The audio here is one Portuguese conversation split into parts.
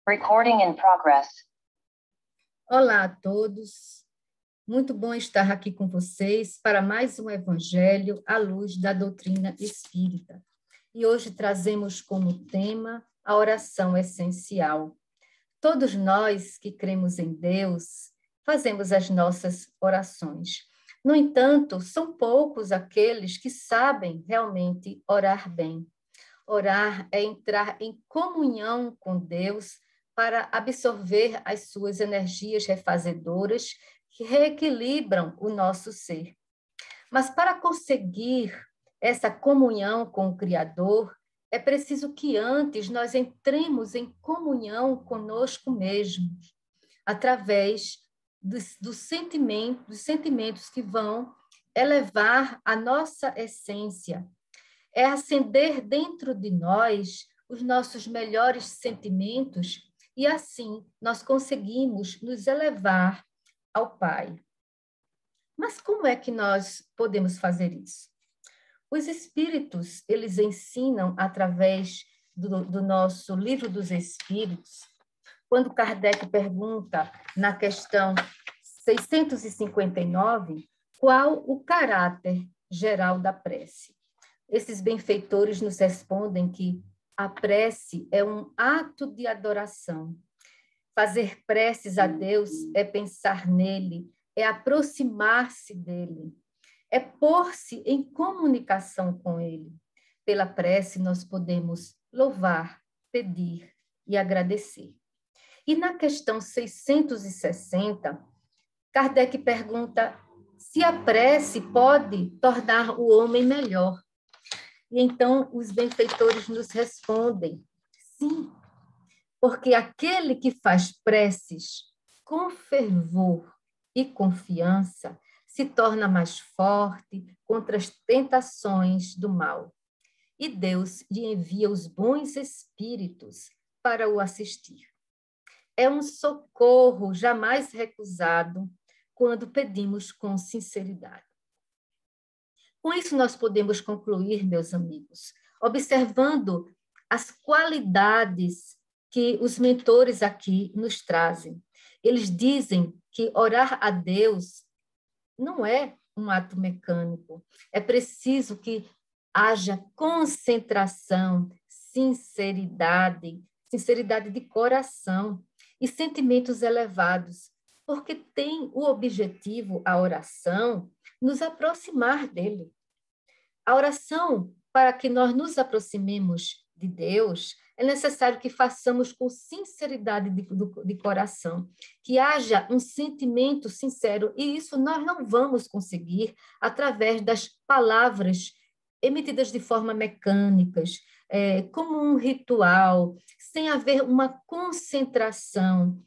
Recording in progress. Olá a todos, muito bom estar aqui com vocês para mais um Evangelho à luz da doutrina espírita. E hoje trazemos como tema a oração essencial. Todos nós que cremos em Deus fazemos as nossas orações. No entanto, são poucos aqueles que sabem realmente orar bem. Orar é entrar em comunhão com Deus para absorver as suas energias refazedoras que reequilibram o nosso ser. Mas para conseguir essa comunhão com o Criador, é preciso que antes nós entremos em comunhão conosco mesmos, através dos sentimentos que vão elevar a nossa essência. É acender dentro de nós os nossos melhores sentimentos e assim nós conseguimos nos elevar ao Pai. Mas como é que nós podemos fazer isso? Os Espíritos, eles ensinam através do nosso Livro dos Espíritos, quando Kardec pergunta na questão 659, qual o caráter geral da prece? Esses benfeitores nos respondem que a prece é um ato de adoração. Fazer preces a Deus é pensar nele, é aproximar-se dele, é pôr-se em comunicação com ele. Pela prece, nós podemos louvar, pedir e agradecer. E na questão 660, Kardec pergunta se a prece pode tornar o homem melhor. E então os benfeitores nos respondem, sim, porque aquele que faz preces com fervor e confiança se torna mais forte contra as tentações do mal. E Deus lhe envia os bons espíritos para o assistir. É um socorro jamais recusado quando pedimos com sinceridade. Com isso, nós podemos concluir, meus amigos, observando as qualidades que os mentores aqui nos trazem. Eles dizem que orar a Deus não é um ato mecânico, é preciso que haja concentração, sinceridade de coração e sentimentos elevados, porque tem o objetivo, a oração, nos aproximar dele. A oração, para que nós nos aproximemos de Deus, é necessário que façamos com sinceridade de coração, que haja um sentimento sincero, e isso nós não vamos conseguir através das palavras emitidas de forma mecânicas, como um ritual, sem haver uma concentração,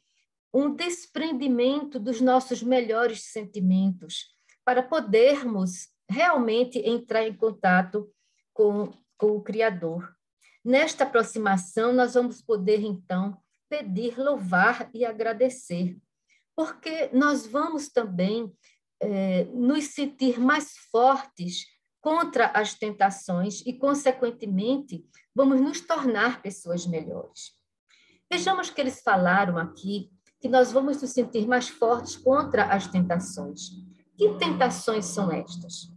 um desprendimento dos nossos melhores sentimentos, para podermos realmente entrar em contato com o Criador. Nesta aproximação, nós vamos poder, então, pedir, louvar e agradecer, porque nós vamos também nos sentir mais fortes contra as tentações e, consequentemente, vamos nos tornar pessoas melhores. Vejamos que eles falaram aqui que nós vamos nos sentir mais fortes contra as tentações. Que tentações são estas?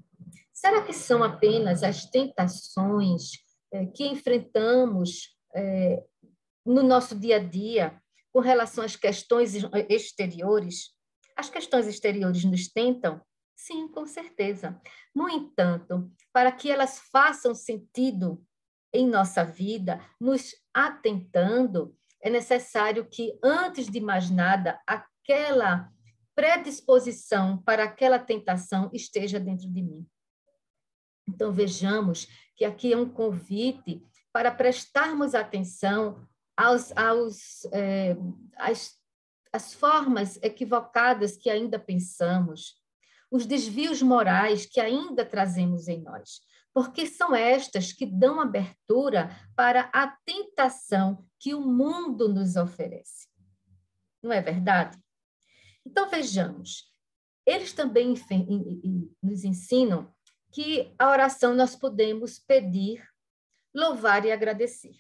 Será que são apenas as tentações que enfrentamos no nosso dia a dia com relação às questões exteriores? As questões exteriores nos tentam? Sim, com certeza. No entanto, para que elas façam sentido em nossa vida, nos atentando, é necessário que, antes de mais nada, aquela predisposição para aquela tentação esteja dentro de mim. Então, vejamos que aqui é um convite para prestarmos atenção às formas equivocadas que ainda pensamos, os desvios morais que ainda trazemos em nós, porque são estas que dão abertura para a tentação que o mundo nos oferece. Não é verdade? Então, vejamos, eles também nos ensinam que a oração nós podemos pedir, louvar e agradecer.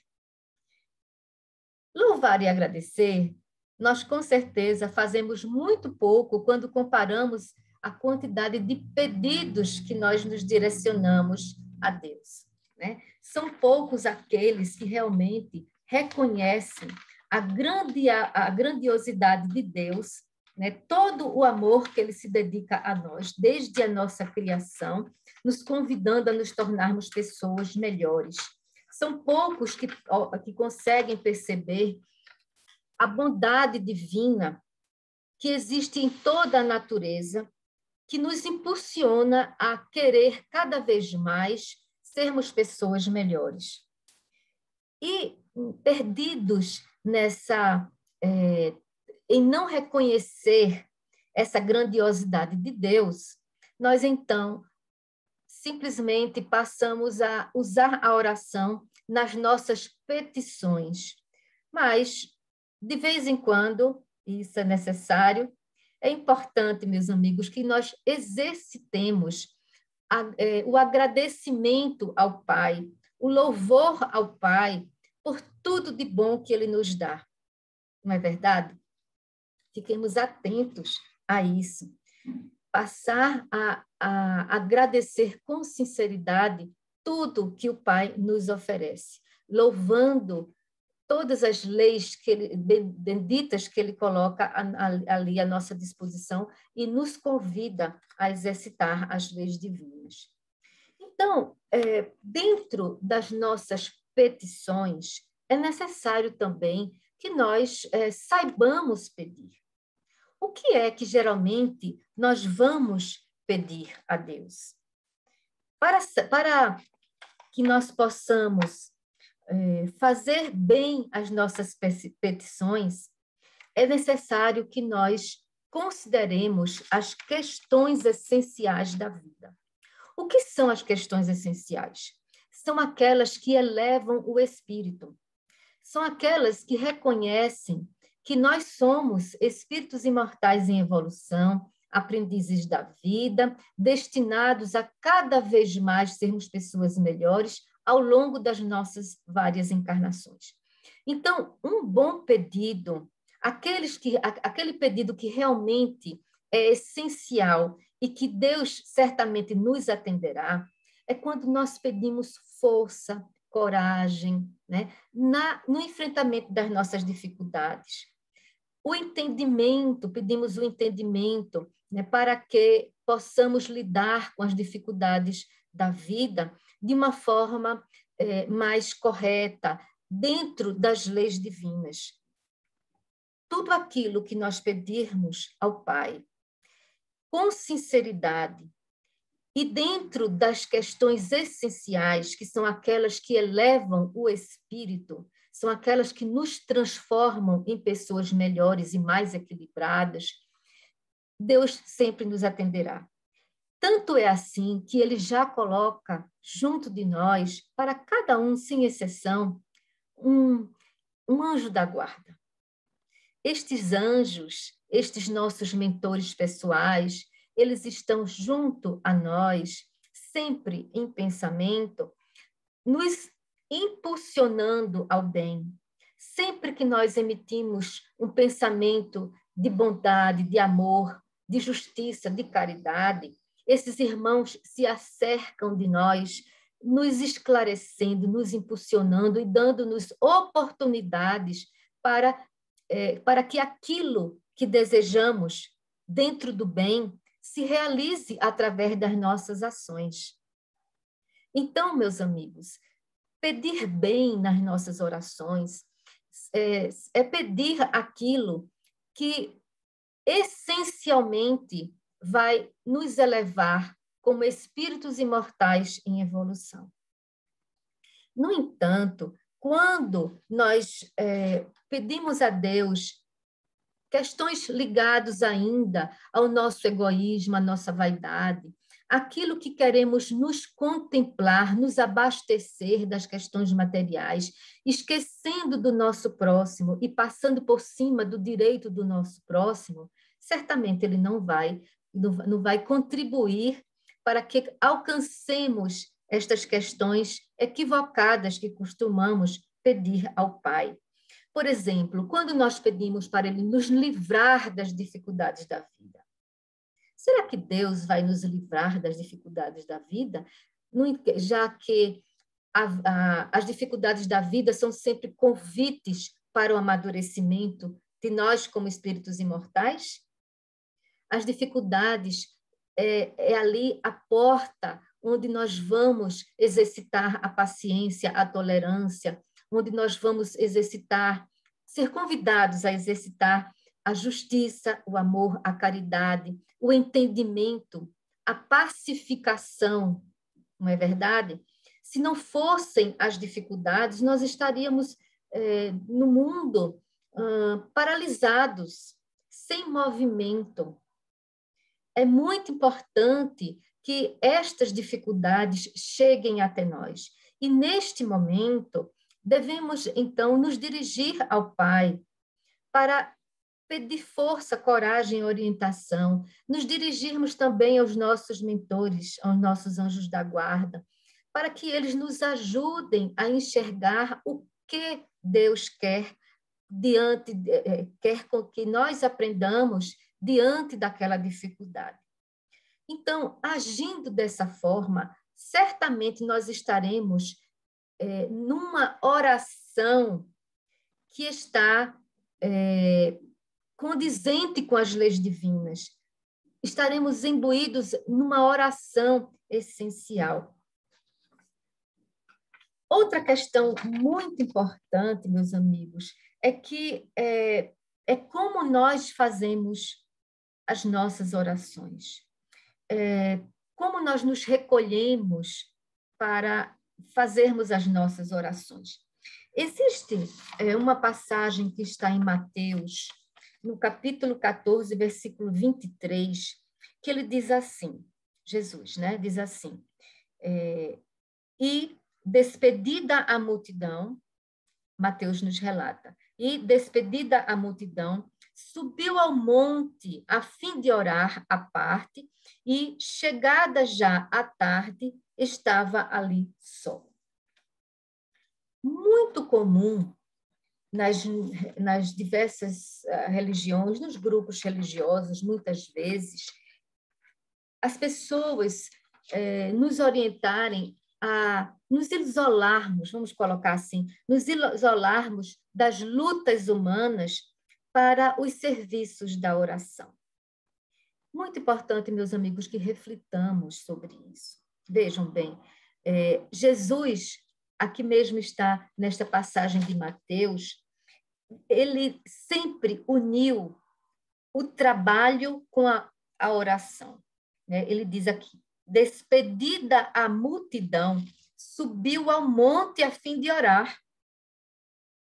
Louvar e agradecer, nós com certeza fazemos muito pouco quando comparamos a quantidade de pedidos que nós nos direcionamos a Deus, né? São poucos aqueles que realmente reconhecem a grandiosidade de Deus, né? Todo o amor que ele se dedica a nós, desde a nossa criação, nos convidando a nos tornarmos pessoas melhores. São poucos que conseguem perceber a bondade divina que existe em toda a natureza, que nos impulsiona a querer cada vez mais sermos pessoas melhores. E perdidos em não reconhecer essa grandiosidade de Deus, nós então simplesmente passamos a usar a oração nas nossas petições. Mas, de vez em quando, isso é necessário, é importante, meus amigos, que nós exercitemos o agradecimento ao Pai, o louvor ao Pai por tudo de bom que Ele nos dá. Não é verdade? Fiquemos atentos a isso. Passar a agradecer com sinceridade tudo que o Pai nos oferece, louvando todas as leis benditas que Ele coloca ali à nossa disposição e nos convida a exercitar as leis divinas. Então, dentro das nossas petições, é necessário também que nós saibamos pedir. O que é que geralmente nós vamos pedir a Deus? Para que nós possamos fazer bem as nossas petições, é necessário que nós consideremos as questões essenciais da vida. O que são as questões essenciais? São aquelas que elevam o espírito. São aquelas que reconhecem que nós somos espíritos imortais em evolução, aprendizes da vida, destinados a cada vez mais sermos pessoas melhores ao longo das nossas várias encarnações. Então, um bom pedido, aquele pedido que realmente é essencial e que Deus certamente nos atenderá, é quando nós pedimos força, coragem, né? No enfrentamento das nossas dificuldades. O entendimento, pedimos o entendimento, né, para que possamos lidar com as dificuldades da vida de uma forma mais correta, dentro das leis divinas. Tudo aquilo que nós pedirmos ao Pai, com sinceridade, e dentro das questões essenciais, que são aquelas que elevam o espírito, são aquelas que nos transformam em pessoas melhores e mais equilibradas, Deus sempre nos atenderá. Tanto é assim que Ele já coloca junto de nós, para cada um, sem exceção, um anjo da guarda. Estes anjos, estes nossos mentores pessoais, eles estão junto a nós, sempre em pensamento, nos impulsionando ao bem. Sempre que nós emitimos um pensamento de bondade, de amor, de justiça, de caridade, esses irmãos se acercam de nós, nos esclarecendo, nos impulsionando e dando-nos oportunidades para que aquilo que desejamos dentro do bem se realize através das nossas ações. Então, meus amigos, pedir bem nas nossas orações é pedir aquilo que essencialmente vai nos elevar como espíritos imortais em evolução. No entanto, quando nós pedimos a Deus questões ligadas ainda ao nosso egoísmo, à nossa vaidade, aquilo que queremos nos contemplar, nos abastecer das questões materiais, esquecendo do nosso próximo e passando por cima do direito do nosso próximo, certamente ele não vai contribuir para que alcancemos estas questões equivocadas que costumamos pedir ao Pai. Por exemplo, quando nós pedimos para Ele nos livrar das dificuldades da vida, será que Deus vai nos livrar das dificuldades da vida? Já que as dificuldades da vida são sempre convites para o amadurecimento de nós como espíritos imortais? As dificuldades é ali a porta onde nós vamos exercitar a paciência, a tolerância, onde nós vamos ser convidados a exercitar a justiça, o amor, a caridade, o entendimento, a pacificação, não é verdade? Se não fossem as dificuldades, nós estaríamos no mundo paralisados, sem movimento. É muito importante que estas dificuldades cheguem até nós. E, neste momento, devemos, então, nos dirigir ao Pai para pedir força, coragem e orientação, nos dirigirmos também aos nossos mentores, aos nossos anjos da guarda, para que eles nos ajudem a enxergar o que Deus quer quer que nós aprendamos diante daquela dificuldade. Então, agindo dessa forma, certamente nós estaremos numa oração que está condizente com as leis divinas. Estaremos imbuídos numa oração essencial. Outra questão muito importante, meus amigos, é que é como nós fazemos as nossas orações. Como nós nos recolhemos para fazermos as nossas orações. Existe uma passagem que está em Mateus, no capítulo 14, versículo 23, que ele diz assim, Jesus, né, diz assim, e despedida a multidão, Mateus nos relata, e despedida a multidão, subiu ao monte a fim de orar à parte, e, chegada já à tarde, estava ali só. Muito comum nas diversas religiões, nos grupos religiosos, muitas vezes, as pessoas nos orientarem a nos isolarmos, vamos colocar assim, nos isolarmos das lutas humanas para os serviços da oração. Muito importante, meus amigos, que reflitamos sobre isso. Vejam bem, Jesus, aqui mesmo está nesta passagem de Mateus, ele sempre uniu o trabalho com a oração. Né? Ele diz aqui, despedida a multidão, subiu ao monte a fim de orar.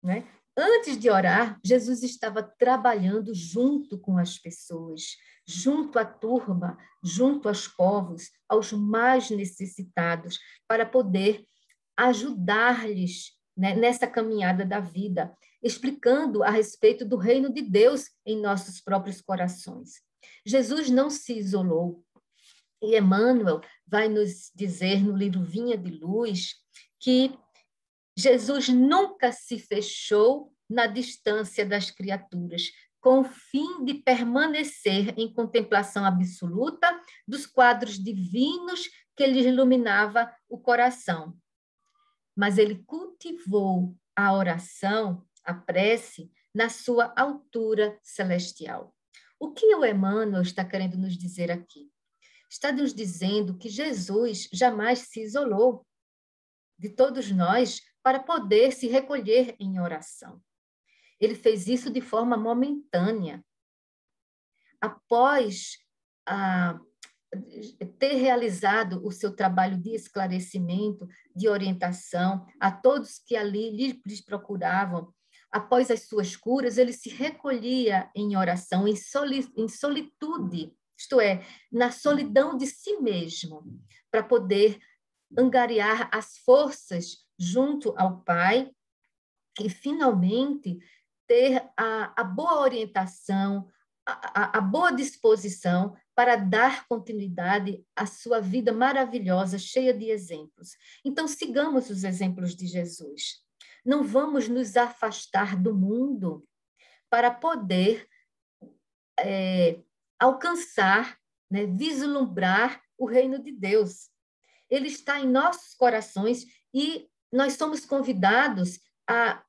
Né? Antes de orar, Jesus estava trabalhando junto com as pessoas, junto à turma, junto aos povos, aos mais necessitados, para poder ajudar-lhes, né, nessa caminhada da vida, explicando a respeito do reino de Deus em nossos próprios corações. Jesus não se isolou. E Emmanuel vai nos dizer no livro Vinha de Luz que Jesus nunca se fechou na distância das criaturas, com o fim de permanecer em contemplação absoluta dos quadros divinos que lhe iluminava o coração. Mas ele cultivou a oração, a prece, na sua altura celestial. O que o Emmanuel está querendo nos dizer aqui? Está nos dizendo que Jesus jamais se isolou de todos nós para poder se recolher em oração. Ele fez isso de forma momentânea. Após ter realizado o seu trabalho de esclarecimento, de orientação a todos que ali lhes procuravam, após as suas curas, ele se recolhia em oração, em solitude, isto é, na solidão de si mesmo, para poder angariar as forças junto ao Pai e, finalmente, ter a boa orientação, a boa disposição para dar continuidade à sua vida maravilhosa, cheia de exemplos. Então, sigamos os exemplos de Jesus. Não vamos nos afastar do mundo para poder alcançar, né, vislumbrar o reino de Deus. Ele está em nossos corações e nós somos convidados a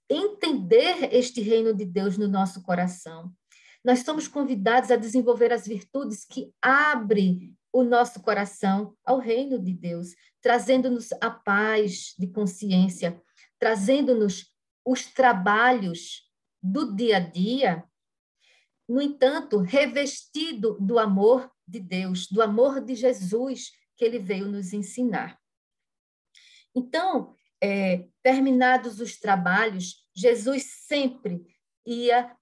entender este reino de Deus no nosso coração. Nós somos convidados a desenvolver as virtudes que abrem o nosso coração ao reino de Deus, trazendo-nos a paz de consciência, trazendo-nos os trabalhos do dia a dia, no entanto, revestido do amor de Deus, do amor de Jesus que ele veio nos ensinar. Então, terminados os trabalhos, Jesus sempre ia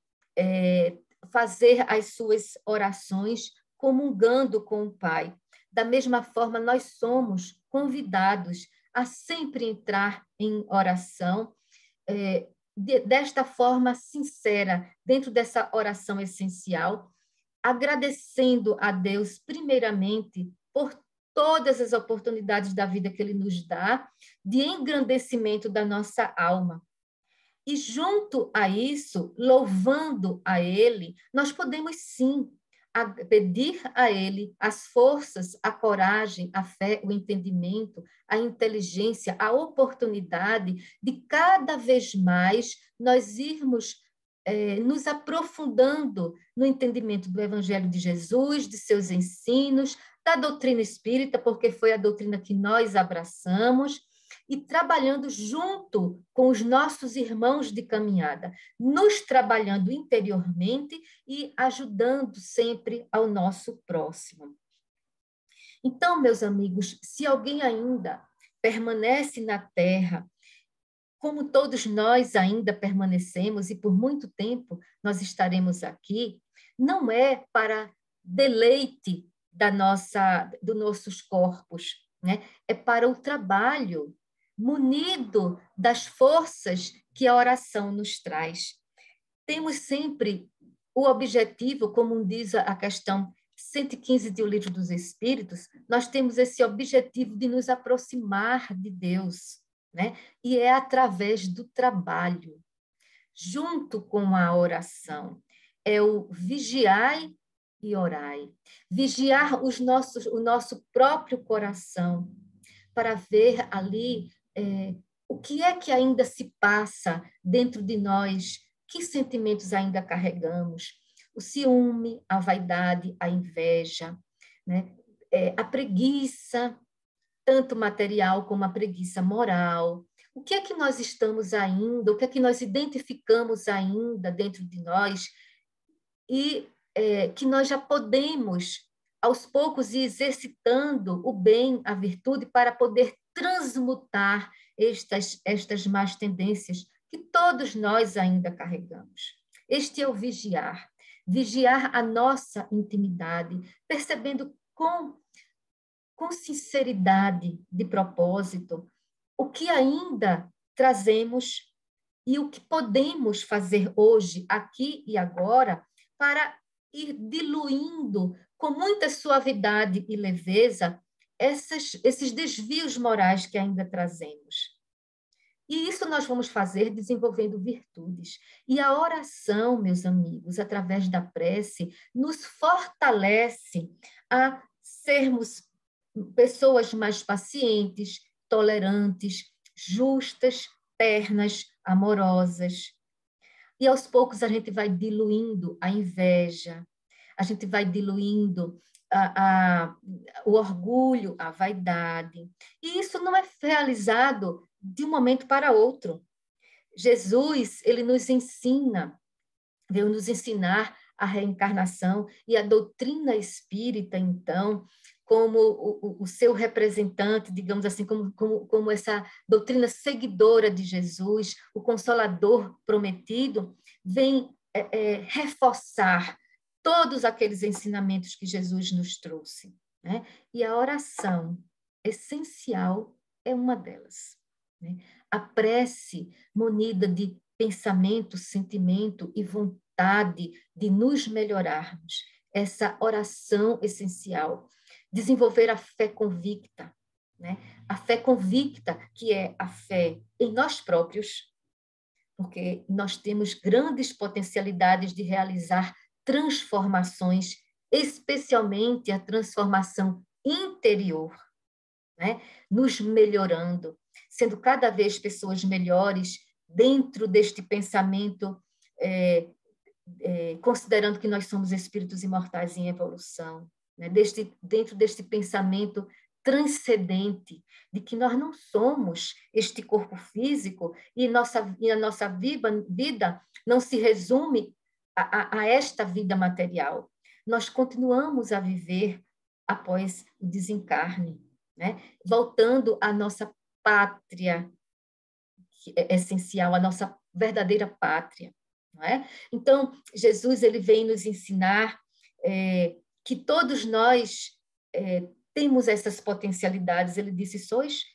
fazer as suas orações comungando com o Pai. Da mesma forma, nós somos convidados a sempre entrar em oração, desta forma sincera, dentro dessa oração essencial, agradecendo a Deus, primeiramente, por todas as oportunidades da vida que Ele nos dá, de engrandecimento da nossa alma. E junto a isso, louvando a Ele, nós podemos sim pedir a Ele as forças, a coragem, a fé, o entendimento, a inteligência, a oportunidade de cada vez mais nós irmos nos aprofundando no entendimento do Evangelho de Jesus, de seus ensinos, da doutrina espírita, porque foi a doutrina que nós abraçamos, e trabalhando junto com os nossos irmãos de caminhada, nos trabalhando interiormente e ajudando sempre ao nosso próximo. Então, meus amigos, se alguém ainda permanece na Terra, como todos nós ainda permanecemos, e por muito tempo nós estaremos aqui, não é para deleite dos nossos corpos, né? É para o trabalho, munido das forças que a oração nos traz. Temos sempre o objetivo, como diz a questão 115 do Livro dos Espíritos, nós temos esse objetivo de nos aproximar de Deus, né? E é através do trabalho, junto com a oração. É o vigiai e orai. Vigiar o nosso próprio coração, para ver ali o que é que ainda se passa dentro de nós, que sentimentos ainda carregamos. O ciúme, a vaidade, a inveja, né? A preguiça, tanto material como a preguiça moral. O que é que nós estamos ainda, o que é que nós identificamos ainda dentro de nós e que nós já podemos, aos poucos, ir exercitando o bem, a virtude, para poder transmutar estas más tendências que todos nós ainda carregamos. Este é o vigiar. Vigiar a nossa intimidade, percebendo com sinceridade de propósito o que ainda trazemos e o que podemos fazer hoje, aqui e agora, para ir diluindo com muita suavidade e leveza esses desvios morais que ainda trazemos. E isso nós vamos fazer desenvolvendo virtudes. E a oração, meus amigos, através da prece, nos fortalece a sermos pessoas mais pacientes, tolerantes, justas, ternas, amorosas. E aos poucos a gente vai diluindo a inveja, a gente vai diluindo o orgulho, a vaidade. E isso não é realizado de um momento para outro. Jesus, ele nos ensina, veio nos ensinar a reencarnação e a doutrina espírita, então, como o seu representante, digamos assim, como essa doutrina seguidora de Jesus, o Consolador prometido, vem reforçar todos aqueles ensinamentos que Jesus nos trouxe, né? E a oração essencial é uma delas, né? A prece munida de pensamento, sentimento e vontade de nos melhorarmos, essa oração essencial, desenvolver a fé convicta, né? A fé convicta, que é a fé em nós próprios, porque nós temos grandes potencialidades de realizar transformações, especialmente a transformação interior, né? Nos melhorando, sendo cada vez pessoas melhores dentro deste pensamento, considerando que nós somos espíritos imortais em evolução, né? Dentro deste pensamento transcendente, de que nós não somos este corpo físico e a nossa vida não se resume a esta vida material. Nós continuamos a viver após o desencarne, né? Voltando à nossa pátria essencial, a nossa verdadeira pátria. Não é? Então, Jesus ele vem nos ensinar que todos nós temos essas potencialidades. Ele disse,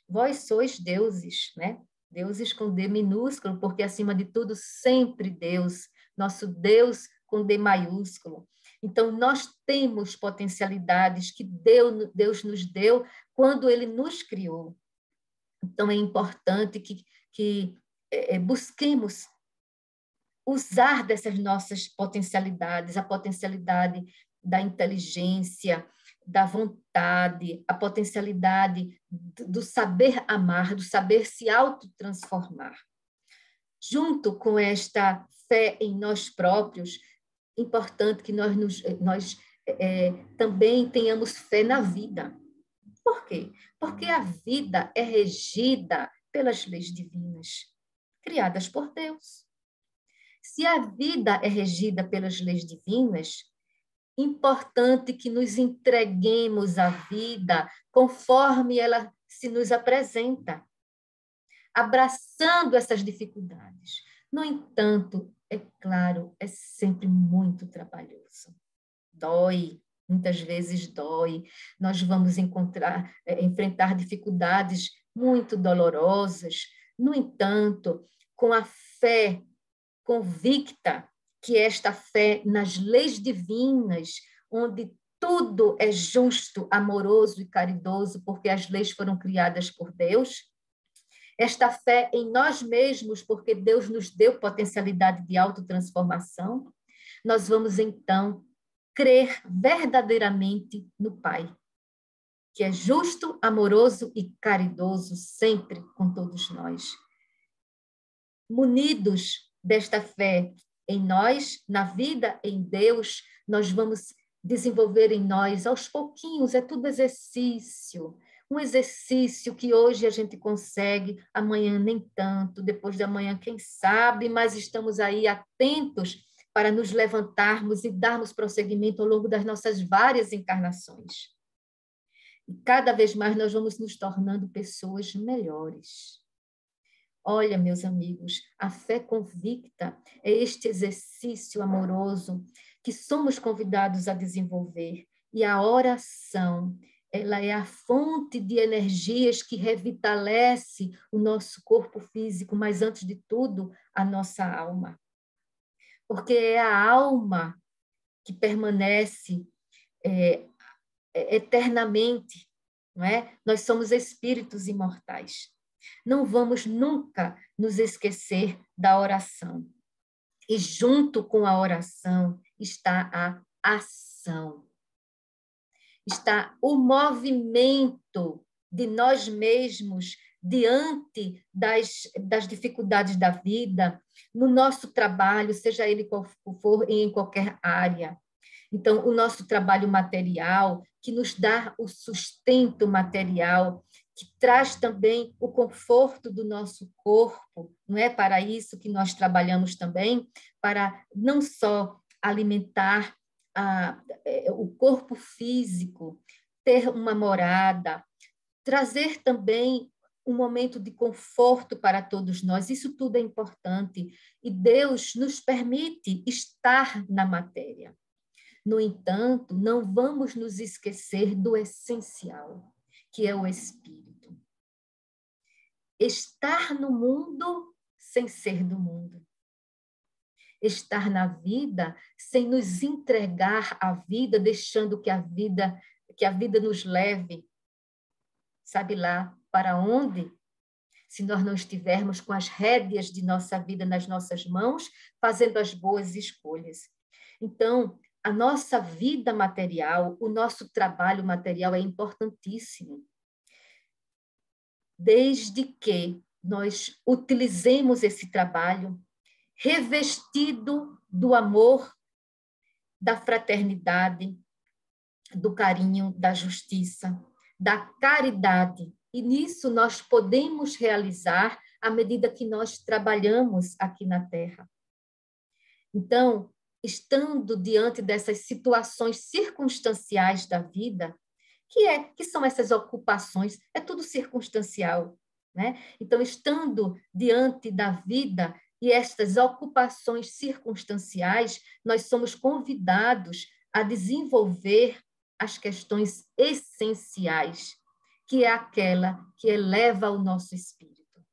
vós sois deuses, né? Deuses com D minúsculo, porque, acima de tudo, sempre Deus, nosso Deus com D maiúsculo. Então, nós temos potencialidades que Deus nos deu quando Ele nos criou. Então, é importante que busquemos usar dessas nossas potencialidades, a potencialidade da inteligência, da vontade, a potencialidade do saber amar, do saber se autotransformar. Junto com esta fé em nós próprios, importante que nós também tenhamos fé na vida. Por quê? Porque a vida é regida pelas leis divinas, criadas por Deus. Se a vida é regida pelas leis divinas, importante que nos entreguemos à vida conforme ela se nos apresenta, abraçando essas dificuldades. No entanto, é claro, é sempre muito trabalhoso. Dói, muitas vezes dói. Nós vamos enfrentar dificuldades muito dolorosas. No entanto, com a fé convicta, que esta fé nas leis divinas, onde tudo é justo, amoroso e caridoso, porque as leis foram criadas por Deus, esta fé em nós mesmos, porque Deus nos deu potencialidade de autotransformação, nós vamos então crer verdadeiramente no Pai, que é justo, amoroso e caridoso sempre com todos nós. Munidos desta fé em nós, na vida, em Deus, nós vamos desenvolver em nós aos pouquinhos, é tudo exercício. Um exercício que hoje a gente consegue, amanhã nem tanto, depois de amanhã, quem sabe, mas estamos aí atentos para nos levantarmos e darmos prosseguimento ao longo das nossas várias encarnações. E cada vez mais nós vamos nos tornando pessoas melhores. Olha, meus amigos, a fé convicta é este exercício amoroso que somos convidados a desenvolver. E a oração, ela é a fonte de energias que revitalece o nosso corpo físico, mas, antes de tudo, a nossa alma. Porque é a alma que permanece eternamente, não é? Nós somos espíritos imortais. Não vamos nunca nos esquecer da oração. E junto com a oração está a ação. Está o movimento de nós mesmos diante das dificuldades da vida, no nosso trabalho, seja ele qual for, em qualquer área. Então, o nosso trabalho material, que nos dá o sustento material, que traz também o conforto do nosso corpo, não é para isso que nós trabalhamos também, para não só alimentar o corpo físico, ter uma morada, trazer também um momento de conforto para todos nós, isso tudo é importante, e Deus nos permite estar na matéria. No entanto, não vamos nos esquecer do essencial, que é o espírito. Estar no mundo sem ser do mundo. Estar na vida sem nos entregar à vida, deixando que a vida nos leve, sabe lá para onde, se nós não estivermos com as rédeas de nossa vida nas nossas mãos, fazendo as boas escolhas. Então, a nossa vida material, o nosso trabalho material é importantíssimo. Desde que nós utilizemos esse trabalho revestido do amor, da fraternidade, do carinho, da justiça, da caridade. E nisso nós podemos realizar à medida que nós trabalhamos aqui na Terra. Então, estando diante dessas situações circunstanciais da vida, que são essas ocupações, é tudo circunstancial, né? Então, estando diante da vida e estas ocupações circunstanciais, nós somos convidados a desenvolver as questões essenciais, que é aquela que eleva o nosso espírito.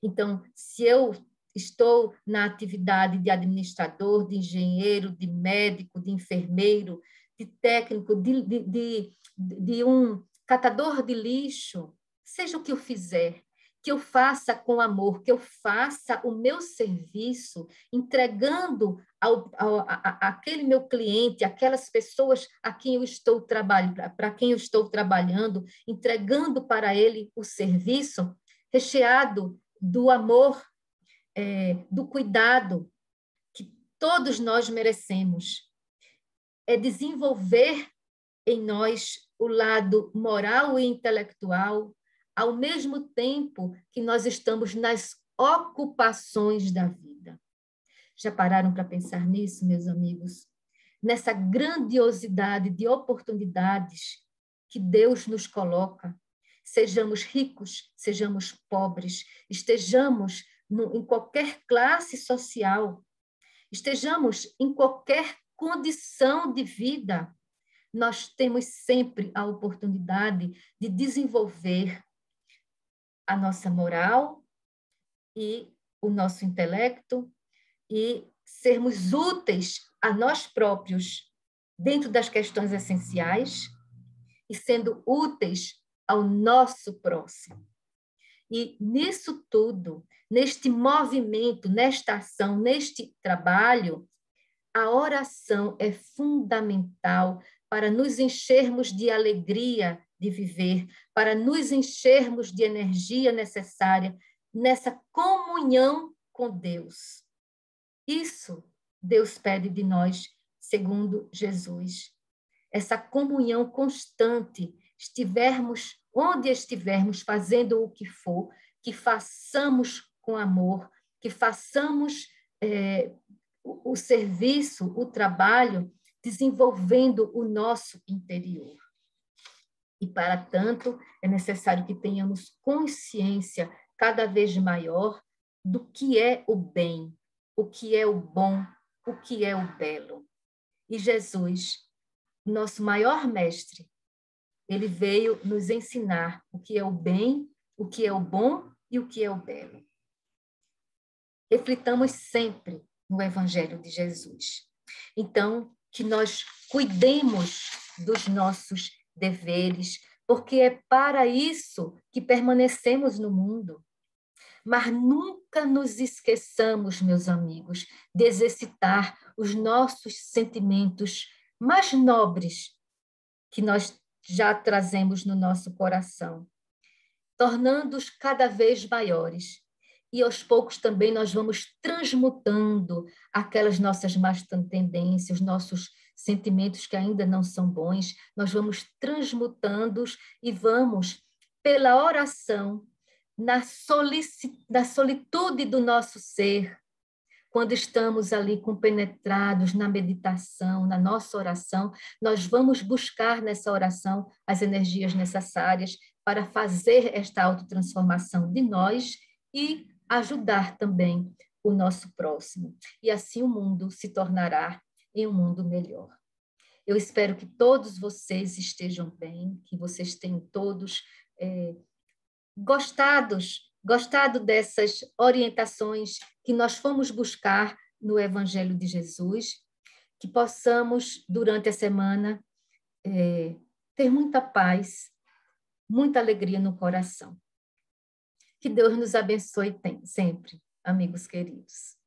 Então, se eu estou na atividade de administrador, de engenheiro, de médico, de enfermeiro, de técnico, de um catador de lixo, seja o que eu fizer, que eu faça com amor, que eu faça o meu serviço, entregando àquele meu cliente, aquelas pessoas a quem eu estou trabalhando, para quem eu estou trabalhando, entregando para ele o serviço recheado do amor, do cuidado que todos nós merecemos. É desenvolver em nós o lado moral e intelectual, ao mesmo tempo que nós estamos nas ocupações da vida. Já pararam para pensar nisso, meus amigos? Nessa grandiosidade de oportunidades que Deus nos coloca, sejamos ricos, sejamos pobres, estejamos em qualquer classe social, estejamos em qualquer condição de vida, nós temos sempre a oportunidade de desenvolver a nossa moral e o nosso intelecto e sermos úteis a nós próprios dentro das questões essenciais e sendo úteis ao nosso próximo. E nisso tudo, neste movimento, nesta ação, neste trabalho, a oração é fundamental para nos enchermos de alegria de viver, para nos enchermos de energia necessária nessa comunhão com Deus. Isso Deus pede de nós, segundo Jesus. Essa comunhão constante, estivermos onde estivermos, fazendo o que for, que façamos com amor, que façamos o serviço, o trabalho, desenvolvendo o nosso interior. E, para tanto, é necessário que tenhamos consciência cada vez maior do que é o bem, o que é o bom, o que é o belo. E Jesus, nosso maior mestre, ele veio nos ensinar o que é o bem, o que é o bom e o que é o belo. Reflitamos sempre no Evangelho de Jesus. Então, que nós cuidemos dos nossos deveres, porque é para isso que permanecemos no mundo. Mas nunca nos esqueçamos, meus amigos, de exercitar os nossos sentimentos mais nobres que nós já trazemos no nosso coração, tornando-os cada vez maiores. E aos poucos também nós vamos transmutando aquelas nossas más tendências, nossos sentimentos que ainda não são bons, nós vamos transmutando-os e vamos, pela oração, na solitude do nosso ser, quando estamos ali compenetrados na meditação, na nossa oração, nós vamos buscar nessa oração as energias necessárias para fazer esta autotransformação de nós e ajudar também o nosso próximo. E assim o mundo se tornará em um mundo melhor. Eu espero que todos vocês estejam bem, que vocês tenham todos gostado dessas orientações que nós fomos buscar no Evangelho de Jesus, que possamos, durante a semana, ter muita paz, muita alegria no coração. Que Deus nos abençoe sempre, amigos queridos.